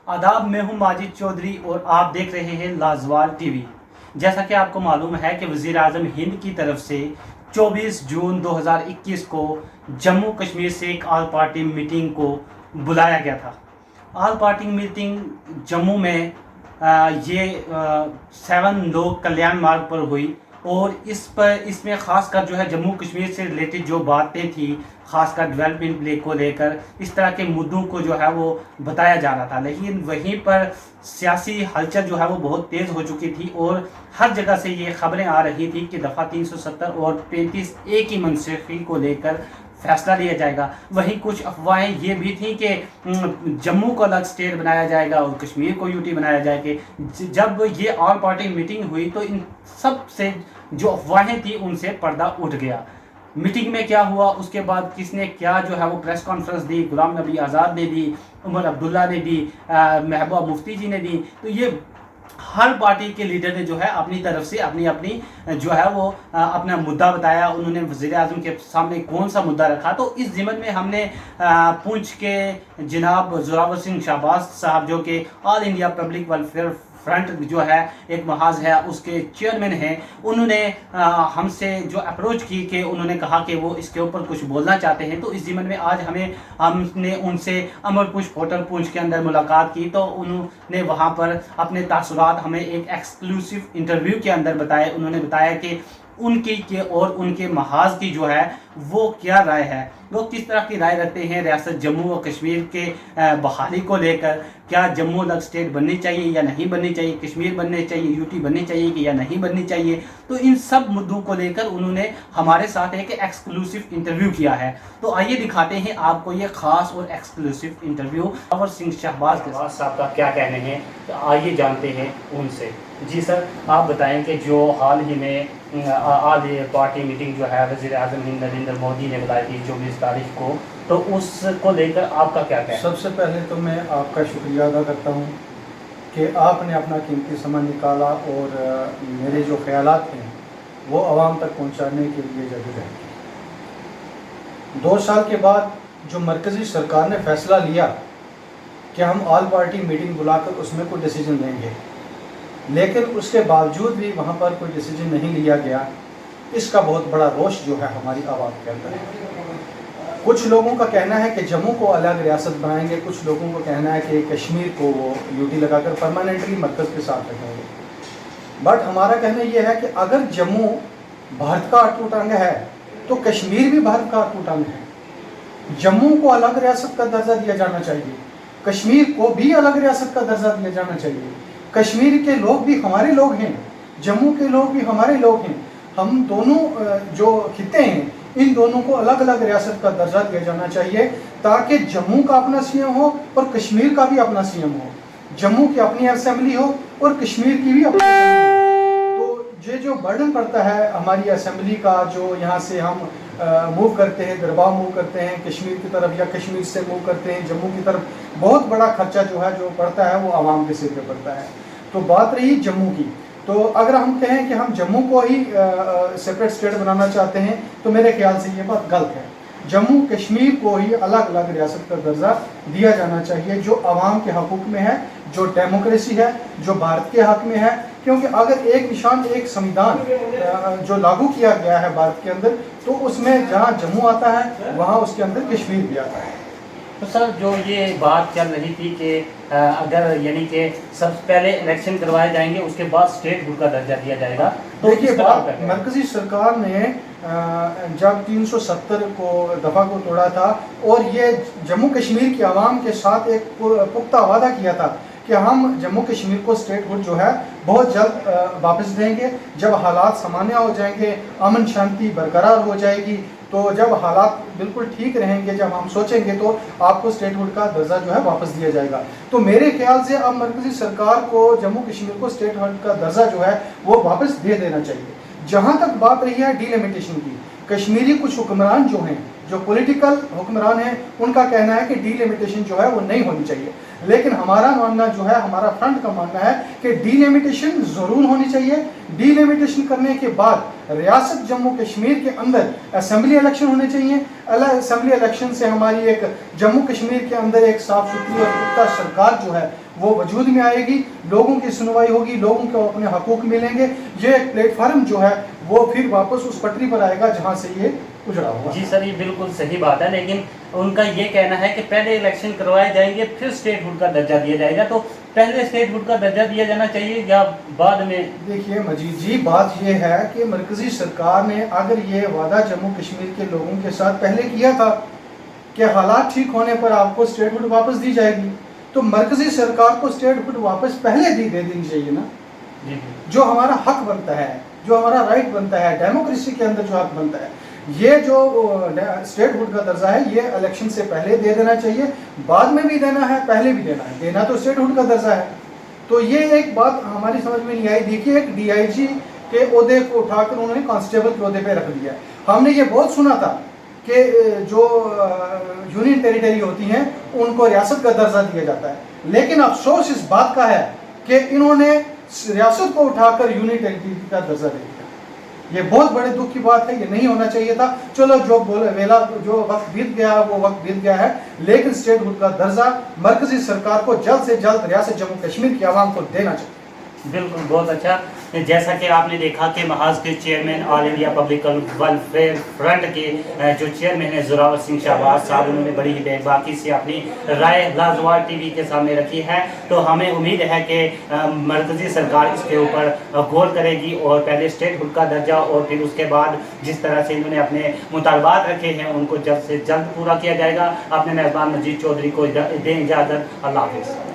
आदाब, मैं हूं माजिद चौधरी और आप देख रहे हैं लाजवाल टीवी। जैसा कि आपको मालूम है कि वज़ीर आज़म हिंद की तरफ से 24 जून 2021 को जम्मू कश्मीर से एक ऑल पार्टी मीटिंग को बुलाया गया था। ऑल पार्टी मीटिंग जम्मू में ये 7 लोग कल्याण मार्ग पर हुई और इसमें ख़ासकर जो है जम्मू कश्मीर से रिलेटेड जो बातें थी, ख़ासकर डेवलपमेंट को लेकर इस तरह के मुद्दों को जो है वो बताया जा रहा था। लेकिन वहीं पर सियासी हलचल जो है वो बहुत तेज़ हो चुकी थी और हर जगह से ये खबरें आ रही थी कि दफ़ा 370 और 35A की मनसूखी को लेकर फैसला लिया जाएगा। वहीं कुछ अफवाहें ये भी थी कि जम्मू को अलग स्टेट बनाया जाएगा और कश्मीर को यूटी बनाया जाएगा। जब ये ऑल पार्टी मीटिंग हुई तो इन सब से जो अफवाहें थी उनसे पर्दा उठ गया। मीटिंग में क्या हुआ, उसके बाद किसने क्या जो है वो प्रेस कॉन्फ्रेंस दी, गुलाम नबी आज़ाद ने दी, उमर अब्दुल्ला ने दी, महबूबा मुफ्ती जी ने दी। तो ये हर पार्टी के लीडर ने जो है अपनी तरफ से अपनी अपनी जो है वो अपना मुद्दा बताया। उन्होंने वज़ीर आज़म के सामने कौन सा मुद्दा रखा। तो इस ज़िम्मन में हमने पूंछ के जनाब जोरावर सिंह शहबाज साहब जो कि all India public welfare front जो है एक महाज है उसके चेयरमैन हैं, उन्होंने हमसे जो अप्रोच की कि उन्होंने कहा कि वो इसके ऊपर कुछ बोलना चाहते हैं। तो इस ज़िम्मन में आज हमने उनसे अमरपुश होटल पूंछ के अंदर मुलाकात की। तो उन्होंने वहाँ पर अपने तासुरात हमें एक एक्सक्लूसिव इंटरव्यू के अंदर बताए। उन्होंने बताया कि उनकी के और उनके महाज की जो है वो क्या राय है, वो किस तरह की राय रखते हैं रियासत जम्मू और कश्मीर के बहाली को लेकर। क्या जम्मू अलग स्टेट बननी चाहिए या नहीं बननी चाहिए, कश्मीर बनने चाहिए, यूटी बननी चाहिए कि या नहीं बननी चाहिए। तो इन सब मुद्दों को लेकर उन्होंने हमारे साथ एक एक्सक्लूसिव इंटरव्यू किया है। तो आइए दिखाते हैं आपको ये ख़ास और एक्सक्लूसिव इंटरव्यू जोरावर सिंह शहबाज साहब का क्या कहने हैं। तो आइए जानते हैं उनसे। जी सर, आप बताएं कि जो हाल ही में ऑल पार्टी मीटिंग जो है वज़ीर आज़म हिंद नरेंद्र मोदी ने बुलाई थी 24 तारीख को, तो उसको लेकर आपका क्या कहना है? सबसे पहले तो मैं आपका शुक्रिया अदा करता हूँ कि आपने अपना कीमती समय निकाला और मेरे जो ख्यालात हैं वो आवाम तक पहुँचाने के लिए जदोजहद की। 2 साल के बाद जो मरकज़ी सरकार ने फ़ैसला लिया कि हम ऑल पार्टी मीटिंग बुलाकर उसमें कोई डिसीजन लेंगे, लेकिन उसके बावजूद भी वहाँ पर कोई डिसीजन नहीं लिया गया, इसका बहुत बड़ा रोष जो है हमारी आवाम के अंदर है। कुछ लोगों का कहना है कि जम्मू को अलग रियासत बनाएंगे, कुछ लोगों को कहना है कि कश्मीर को वो यूटी लगाकर परमानेंटली मरकज़ के साथ रखेंगे। बट हमारा कहना ये है कि अगर जम्मू भारत का अटूट अंग है तो कश्मीर भी भारत का अटूट अंग है। जम्मू को अलग रियासत का दर्जा दिया जाना चाहिए, कश्मीर को भी अलग रियासत का दर्जा दिया जाना चाहिए। कश्मीर के लोग भी हमारे लोग हैं, जम्मू के लोग भी हमारे लोग हैं। हम दोनों जो खिते हैं इन दोनों को अलग अलग रियासत का दर्जा दिया जाना चाहिए ताकि जम्मू का अपना सीएम हो और कश्मीर का भी अपना सीएम हो, जम्मू की अपनी असेंबली हो और कश्मीर की भी अपनी असेंबली हो। तो ये जो बर्डन पड़ता है हमारी असेंबली का, जो यहाँ से हम मूव करते हैं, दरबार मूव करते हैं कश्मीर की तरफ या कश्मीर से मूव करते हैं जम्मू की तरफ, बहुत बड़ा खर्चा जो है जो पड़ता है वो आवाम के सिर पे पड़ता है। तो बात रही जम्मू की, तो अगर हम कहें कि हम जम्मू को ही सेपरेट स्टेट बनाना चाहते हैं तो मेरे ख्याल से ये बात गलत है। जम्मू कश्मीर को ही अलग अलग रियासत का दर्जा दिया जाना चाहिए जो आवाम के हकूक़ में है, जो डेमोक्रेसी है, जो भारत के हक़ में है। क्योंकि अगर एक निशान एक संविधान जो लागू किया गया है भारत के अंदर, तो उसमें जहाँ जम्मू आता है वहाँ उसके अंदर कश्मीर भी आता है। तो सर, जो ये बात चल रही थी कि अगर यानी कि सबसे पहले इलेक्शन करवाए जाएंगे उसके बाद स्टेट हुड का दर्जा दिया जाएगा, तो देखिए बात मरकज़ी सरकार ने जब 370 को दफ़ा को तोड़ा था और ये जम्मू कश्मीर की आवाम के साथ एक पुख्ता वादा किया था कि हम जम्मू कश्मीर को स्टेट हुड जो है बहुत जल्द वापस देंगे। जब हालात सामान्य हो जाएंगे, अमन शांति बरकरार हो जाएगी, तो जब हालात बिल्कुल ठीक रहेंगे, जब हम सोचेंगे तो आपको स्टेट हुड का दर्जा जो है वापस दिया जाएगा। तो मेरे ख्याल से अब मरकज़ी सरकार को जम्मू कश्मीर को स्टेट हुड का दर्जा जो है वो वापस दे देना चाहिए। जहाँ तक बात रही है डिलिमिटेशन की, कश्मीरी कुछ हुक्मरान जो हैं جو پولیٹیکل حکمران ہیں ان کا کہنا ہے کہ ڈیلیمیٹیشن جو ہے وہ نہیں ہونی چاہیے، لیکن ہمارا ماننا جو ہے، ہمارا فرنٹ کا ماننا ہے کہ ڈیلیمیٹیشن ضرور ہونی چاہیے۔ ڈیلیمیٹیشن کرنے کے بعد ریاست جموں کشمیر کے اندر اسمبلی الیکشن ہونے چاہیے۔ اسمبلی الیکشن سے ہماری ایک جموں کشمیر کے اندر ایک صاف ستھری اور پختہ سرکار جو ہے وہ وجود میں آئے گی، لوگوں کی سنوائی ہوگی، لوگوں کو اپنے حقوق ملیں گے۔ یہ ایک پلیٹ فارم جو ہے وہ پھر واپس اس پٹری پر آئے گا جہاں سے یہ اجڑا ہوا۔ جی سر، یہ بالکل صحیح بات ہے، لیکن ان کا یہ کہنا ہے کہ پہلے الیکشن کروائے جائیں گے پھر اسٹیٹ ہوڈ کا درجہ دیا جائے گا، تو پہلے اسٹیٹ ہوڈ کا درجہ دیا جانا چاہیے یا بعد میں؟ دیکھیے مجید جی، بات یہ ہے کہ مرکزی سرکار نے اگر یہ وعدہ جموں کشمیر کے لوگوں کے ساتھ پہلے کیا تھا کہ حالات ٹھیک ہونے پر آپ کو اسٹیٹ ہوڈ واپس دی جائے گی، تو مرکزی سرکار کو اسٹیٹ ہوڈ واپس پہلے دے دینی چاہیے نا۔ جو ہمارا حق بنتا ہے، جو ہمارا رائٹ بنتا ہے، ڈیموکریسی کے اندر جو حق بنتا ہے، یہ جو اسٹیٹ ہوڈ کا درجہ ہے یہ الیکشن سے پہلے دے دینا چاہیے، بعد میں بھی دینا ہے، پہلے بھی دینا ہے، دینا تو اسٹیٹ ہوڈ کا درجہ ہے۔ تو یہ ایک بات ہماری سمجھ میں نہیں آئی۔ دیکھیے ایک ڈی آئی جی کے عہدے کو اٹھا کر انہوں نے کانسٹیبل کے عہدے پہ رکھ دیا۔ ہم نے یہ بہت سنا تھا کہ جو یونین ٹیریٹری ہوتی ہیں ان کو ریاست کا درجہ دیا جاتا ہے، لیکن افسوس اس بات کا ہے کہ انہوں نے ریاست کو اٹھا کر یونین ٹیریٹری کا درجہ دے دیا۔ یہ بہت بڑے دکھ کی بات ہے، یہ نہیں ہونا چاہیے تھا۔ چلو جو وقت بیت گیا وہ وقت بیت گیا ہے، لیکن اسٹیٹ ہوڈ کا درجہ مرکزی سرکار کو جلد سے جلد ریاست جموں کشمیر کی عوام کو دینا چاہیے۔ بالکل، بہت اچھا۔ جیسا کہ آپ نے دیکھا کہ محاذ کے چیئرمین آل انڈیا پبلک ویلفیئر فرنٹ کے جو چیئرمین ہیں زوراور سنگھ شہباز صاحب، انہوں نے بڑی ہی بے باکی سے اپنی رائے لازوال ٹی وی کے سامنے رکھی ہے، تو ہمیں امید ہے کہ مرکزی سرکار اس کے اوپر غور کرے گی اور پہلے اسٹیٹ ہوڈ کا درجہ اور پھر اس کے بعد جس طرح سے انہوں نے اپنے مطالبات رکھے ہیں ان کو جلد سے جلد پورا کیا جائے گا۔ اپنے میزبان مجید چودھری کو دیں اجازت، اللہ حافظ۔